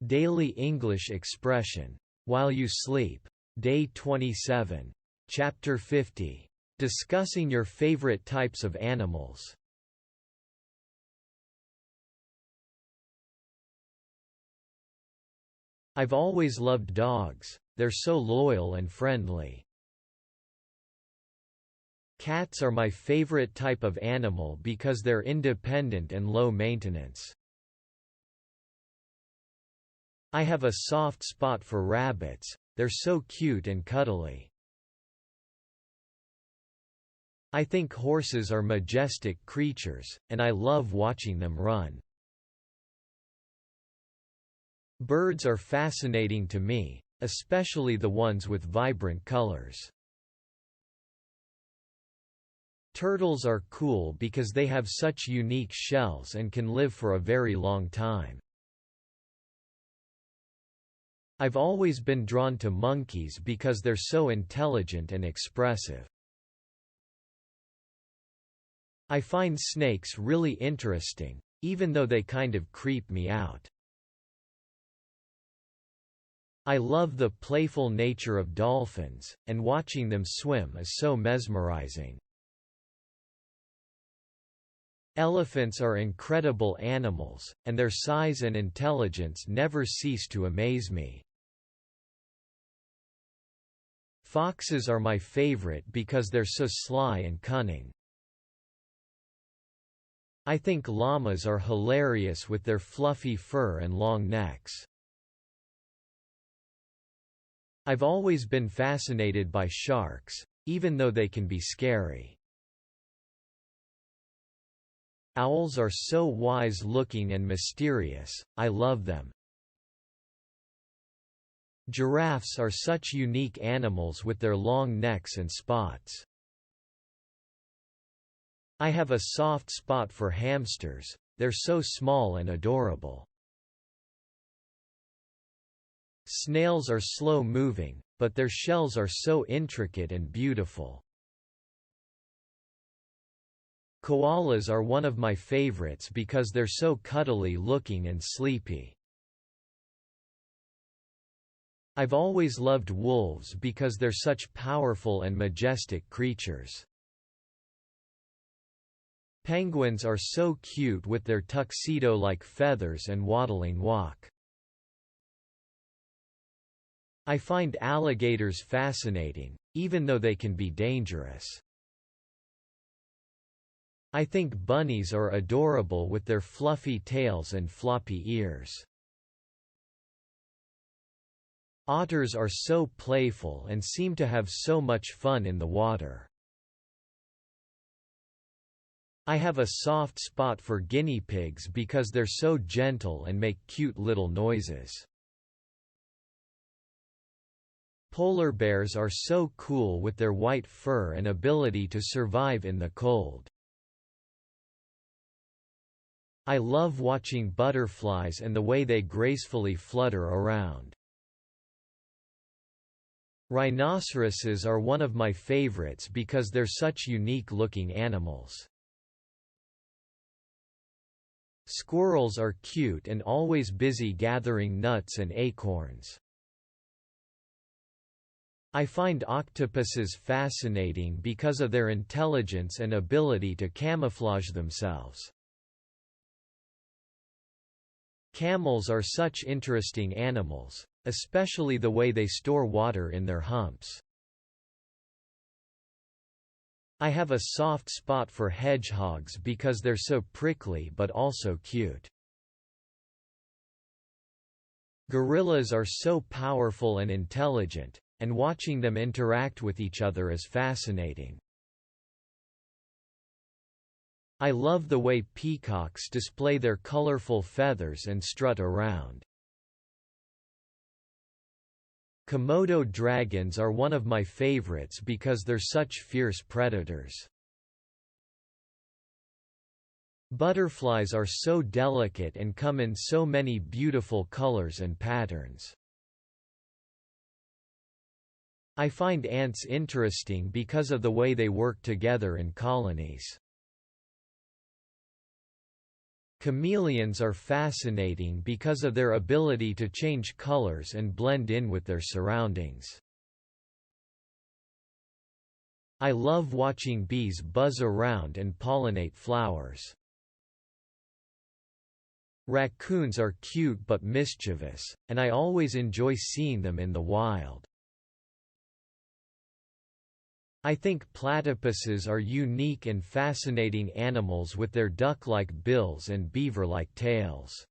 Daily English expression. While you sleep. Day 27. Chapter 50. Discussing your favorite types of animals. I've always loved dogs, they're so loyal and friendly. Cats are my favorite type of animal because they're independent and low maintenance. I have a soft spot for rabbits, they're so cute and cuddly. I think horses are majestic creatures, and I love watching them run. Birds are fascinating to me, especially the ones with vibrant colors. Turtles are cool because they have such unique shells and can live for a very long time. I've always been drawn to monkeys because they're so intelligent and expressive. I find snakes really interesting, even though they kind of creep me out. I love the playful nature of dolphins, and watching them swim is so mesmerizing. Elephants are incredible animals, and their size and intelligence never cease to amaze me. Foxes are my favorite because they're so sly and cunning. I think llamas are hilarious with their fluffy fur and long necks. I've always been fascinated by sharks, even though they can be scary. Owls are so wise-looking and mysterious, I love them. Giraffes are such unique animals with their long necks and spots. I have a soft spot for hamsters, they're so small and adorable. Snails are slow-moving, but their shells are so intricate and beautiful. Koalas are one of my favorites because they're so cuddly-looking and sleepy. I've always loved wolves because they're such powerful and majestic creatures. Penguins are so cute with their tuxedo-like feathers and waddling walk. I find alligators fascinating, even though they can be dangerous. I think bunnies are adorable with their fluffy tails and floppy ears. Otters are so playful and seem to have so much fun in the water. I have a soft spot for guinea pigs because they're so gentle and make cute little noises. Polar bears are so cool with their white fur and ability to survive in the cold. I love watching butterflies and the way they gracefully flutter around. Rhinoceroses are one of my favorites because they're such unique-looking animals. Squirrels are cute and always busy gathering nuts and acorns. I find octopuses fascinating because of their intelligence and ability to camouflage themselves. Camels are such interesting animals, especially the way they store water in their humps. I have a soft spot for hedgehogs because they're so prickly but also cute. Gorillas are so powerful and intelligent, and watching them interact with each other is fascinating. I love the way peacocks display their colorful feathers and strut around. Komodo dragons are one of my favorites because they're such fierce predators. Butterflies are so delicate and come in so many beautiful colors and patterns. I find ants interesting because of the way they work together in colonies. Chameleons are fascinating because of their ability to change colors and blend in with their surroundings. I love watching bees buzz around and pollinate flowers. Raccoons are cute but mischievous, and I always enjoy seeing them in the wild. I think platypuses are unique and fascinating animals with their duck-like bills and beaver-like tails.